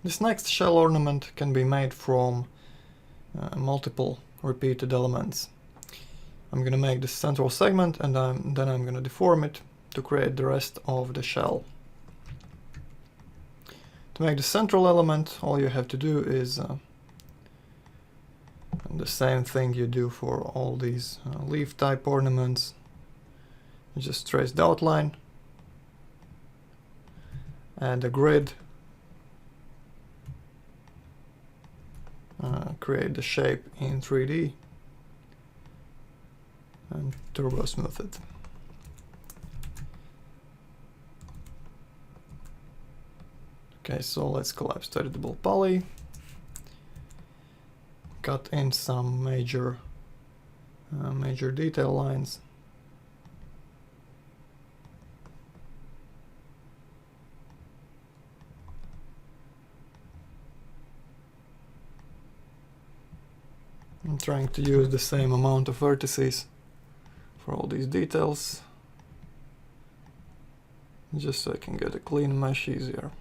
This next shell ornament can be made from multiple repeated elements. I'm gonna make this central segment and then I'm gonna deform it to create the rest of the shell. To make the central element, all you have to do is the same thing you do for all these leaf type ornaments. You just trace the outline, add a grid, create the shape in 3D, and turbo smooth it. Okay, so let's collapse to editable poly, cut in some major detail lines. I'm trying to use the same amount of vertices for all these details, just so I can get a clean mesh easier.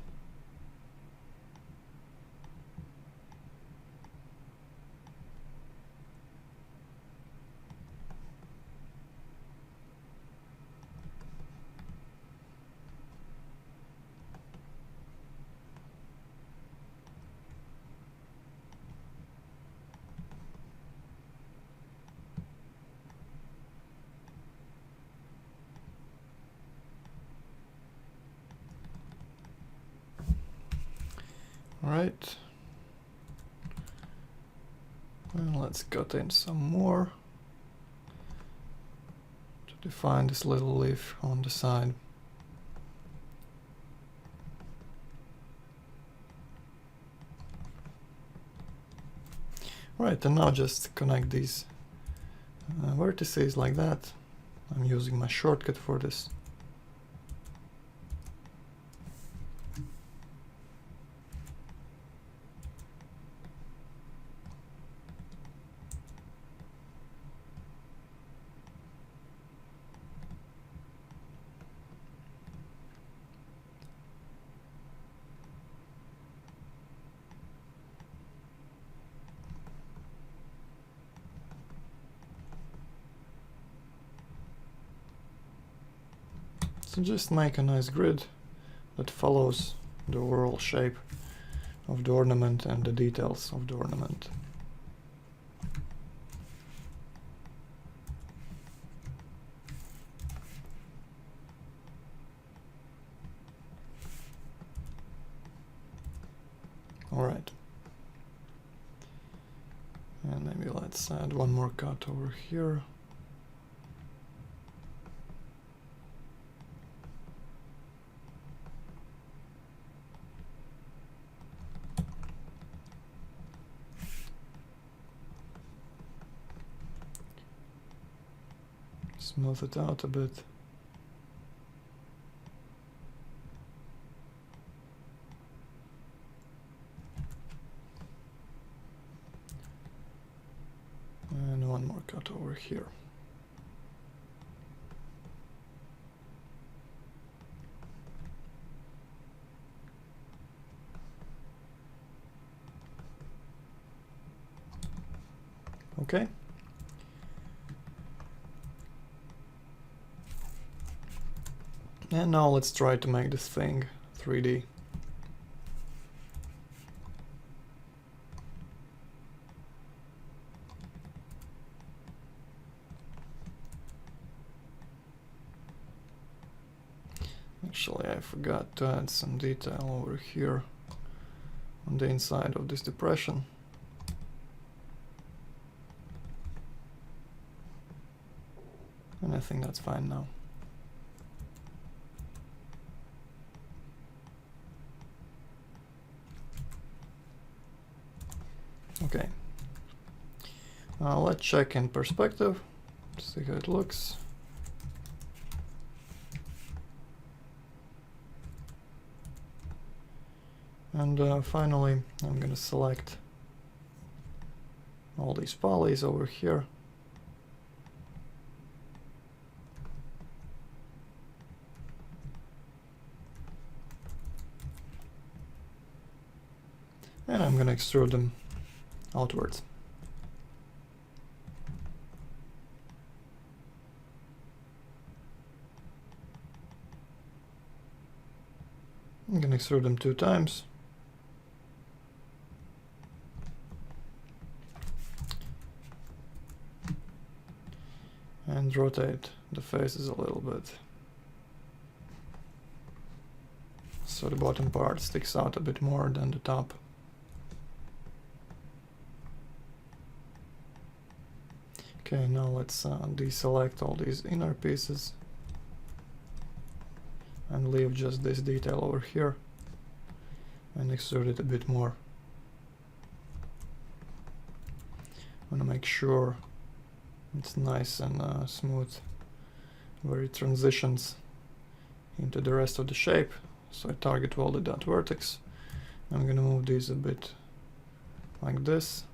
Alright, and let's cut in some more to define this little leaf on the side. Right, and now just connect these vertices like that. I'm using my shortcut for this. So just make a nice grid that follows the overall shape of the ornament and the details of the ornament. Alright. And maybe let's add one more cut over here. Smooth it out a bit. And one more cut over here. Okay. And now let's try to make this thing 3D. Actually, I forgot to add some detail over here on the inside of this depression. And I think that's fine now. Okay. Let's check in perspective, see how it looks. And finally, I'm going to select all these polys over here. and I'm gonna extrude them outwards. I'm gonna extrude them 2 times. And rotate the faces a little bit, so the bottom part sticks out a bit more than the top. Okay, now let's deselect all these inner pieces and leave just this detail over here and extrude it a bit more. I want to make sure it's nice and smooth where it transitions into the rest of the shape. So I target welded that vertex. I'm gonna move these a bit like this.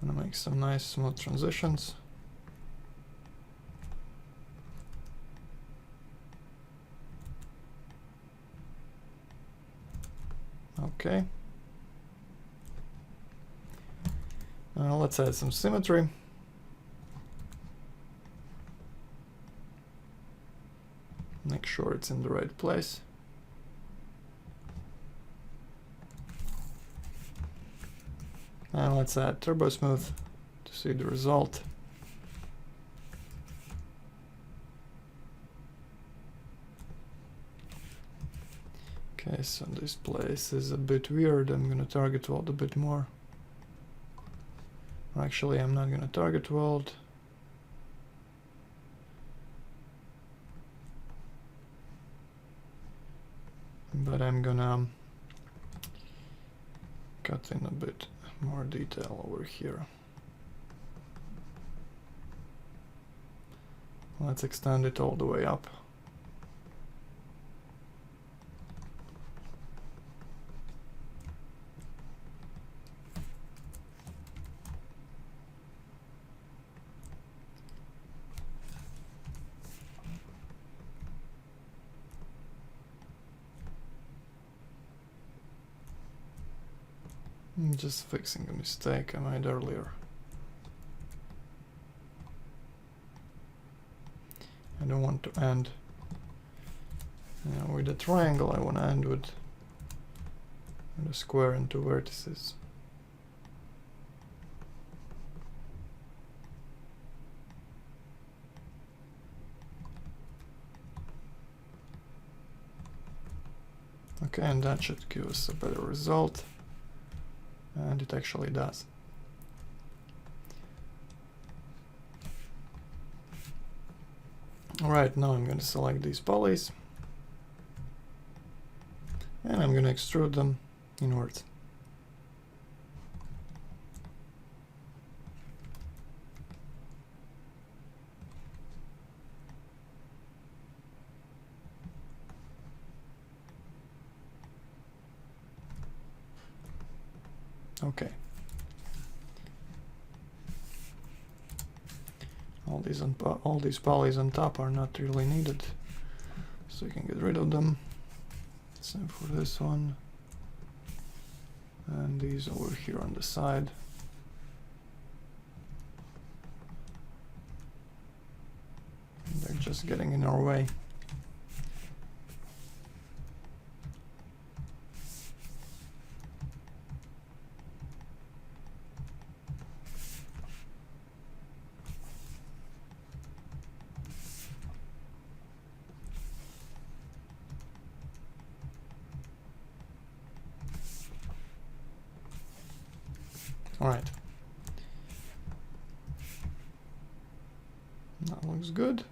I'm gonna make some nice smooth transitions. Okay. Let's add some symmetry. Make sure it's in the right place. And let's add Turbo Smooth to see the result. Okay, so this place is a bit weird. I'm gonna target weld a bit more. Actually, I'm not gonna target weld. But I'm gonna cut in a bit more detail over here. Let's extend it all the way up. I'm just fixing a mistake I made earlier. I don't want to end with a triangle. I want to end with a square and 2 vertices. Okay, and that should give us a better result. And it actually does. Alright, now I'm going to select these polys and I'm going to extrude them inwards. Okay. All these polys on top are not really needed, so you can get rid of them. Same for this one, and these over here on the side. They're just getting in our way. All right. That looks good.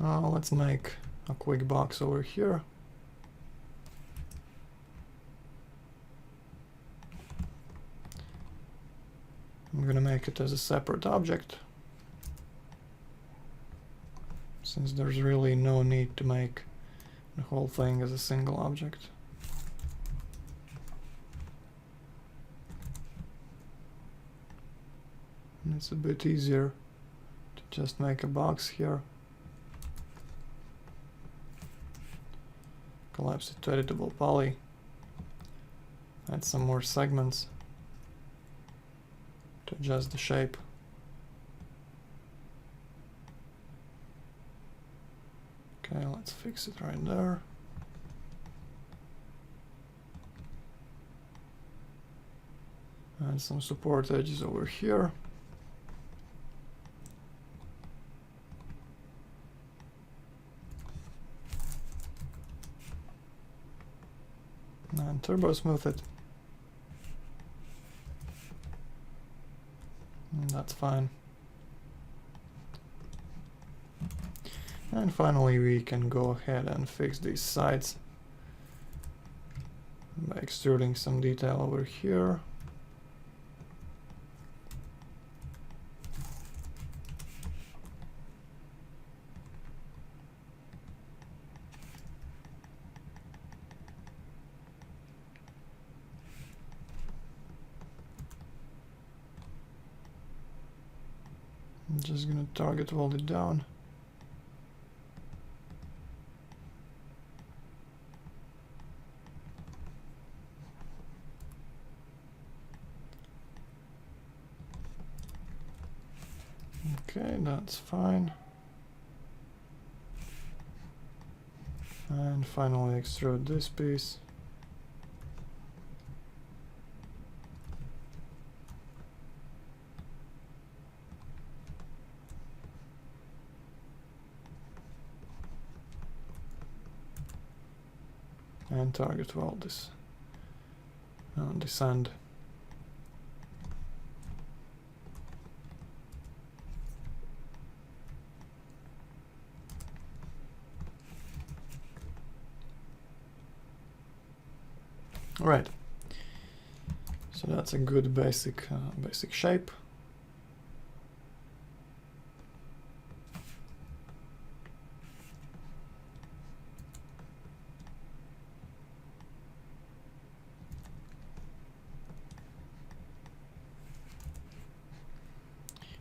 Let's make a quick box over here. I'm going to make it as a separate object, since there's really no need to make the whole thing as a single object. it's a bit easier to just make a box here. Collapse it to editable poly. Add some more segments to adjust the shape. Okay, let's fix it right there. And some support edges over here. And turbo smooth it. And that's fine. And finally we can go ahead and fix these sides by extruding some detail over here. I'm just gonna target weld it down. Okay, that's fine. And finally extrude this piece. And target weld this on this end. Right. So that's a good basic shape.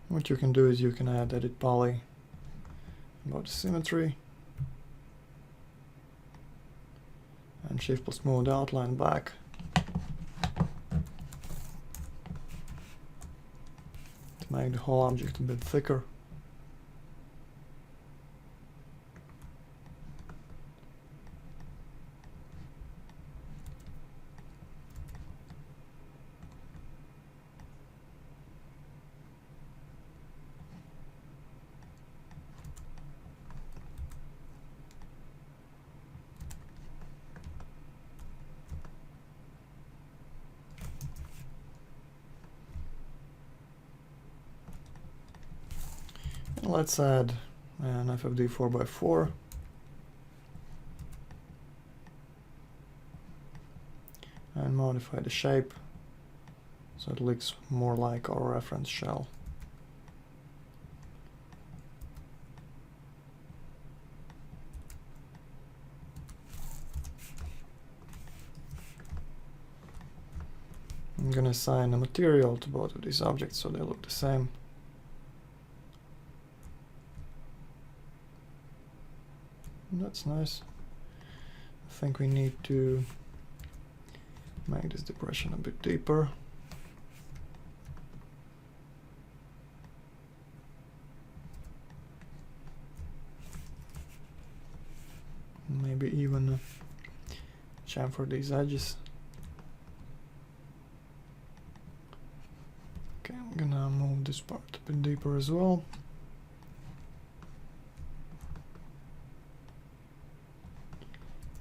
What you can do is you can add edit poly about the symmetry and shift plus move the outline back. To make the whole object a bit thicker. Let's add an FFD 4x4. And modify the shape so it looks more like our reference shell. I'm gonna assign a material to both of these objects so they look the same. That's nice. I think we need to make this depression a bit deeper. Maybe even chamfer these edges. Okay, I'm gonna move this part a bit deeper as well.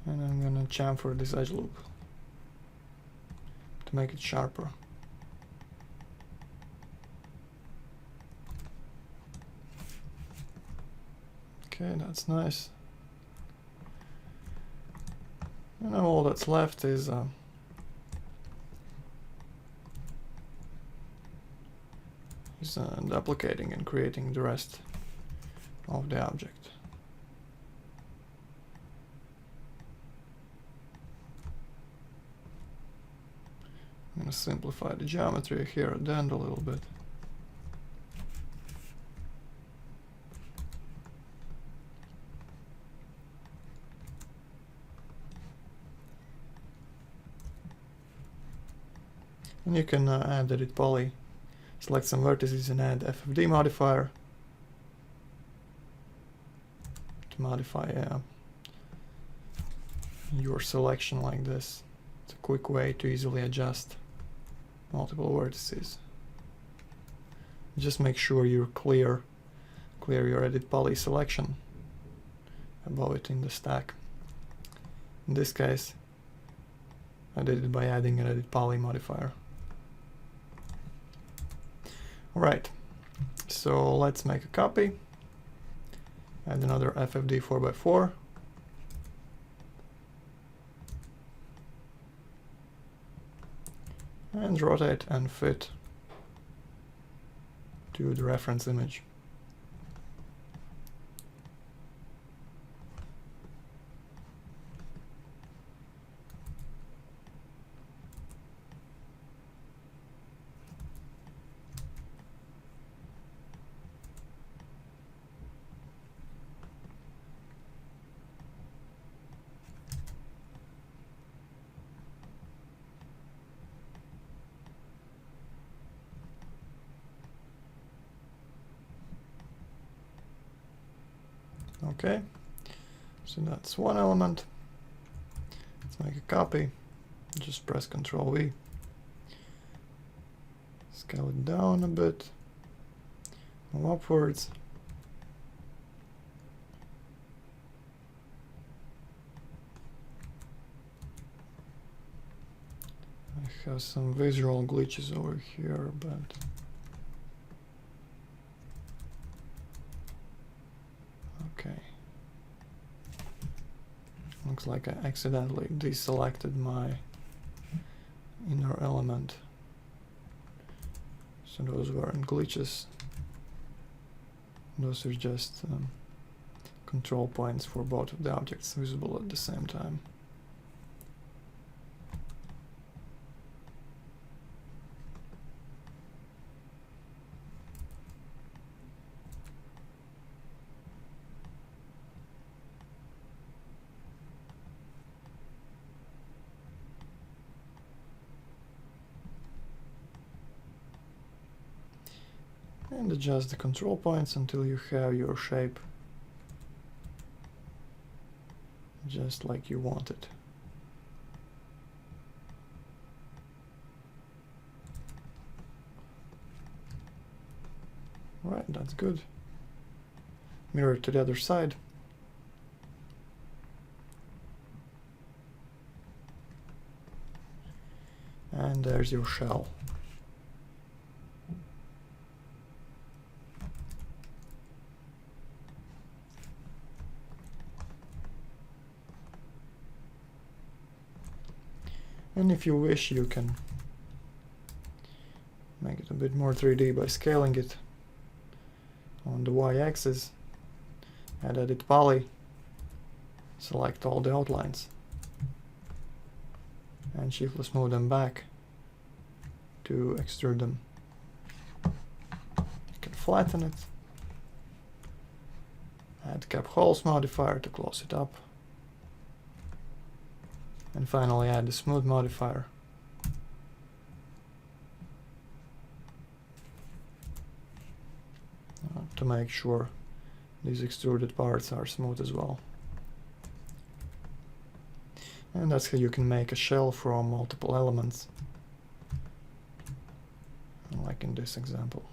And I'm gonna chamfer this edge loop to make it sharper. Okay, that's nice. And now all that's left is duplicating and creating the rest of the object. I'm going to simplify the geometry here at the end a little bit. And you can add edit poly, select some vertices and add FFD modifier to modify your selection like this. It's a quick way to easily adjust multiple vertices. Just make sure you clear your edit poly selection above it in the stack. In this case, I did it by adding an edit poly modifier. Alright, so let's make a copy. Add another FFD 4x4. And rotate and fit to the reference image. Okay, so that's one element. Let's make a copy. Just press Ctrl V. Scale it down a bit. Move upwards. I have some visual glitches over here, but okay. Looks like I accidentally deselected my inner element. So those weren't glitches. Those are just control points for both of the objects visible at the same time. And adjust the control points until you have your shape just like you want it. Right, that's good. Mirror to the other side. And there's your shell. And if you wish, you can make it a bit more 3D by scaling it on the y-axis, add edit poly, select all the outlines, and shiftless move them back to extrude them. You can flatten it, add cap holes modifier to close it up, and finally add the smooth modifier. To make sure these extruded parts are smooth as well. And that's how you can make a shell from multiple elements, like in this example.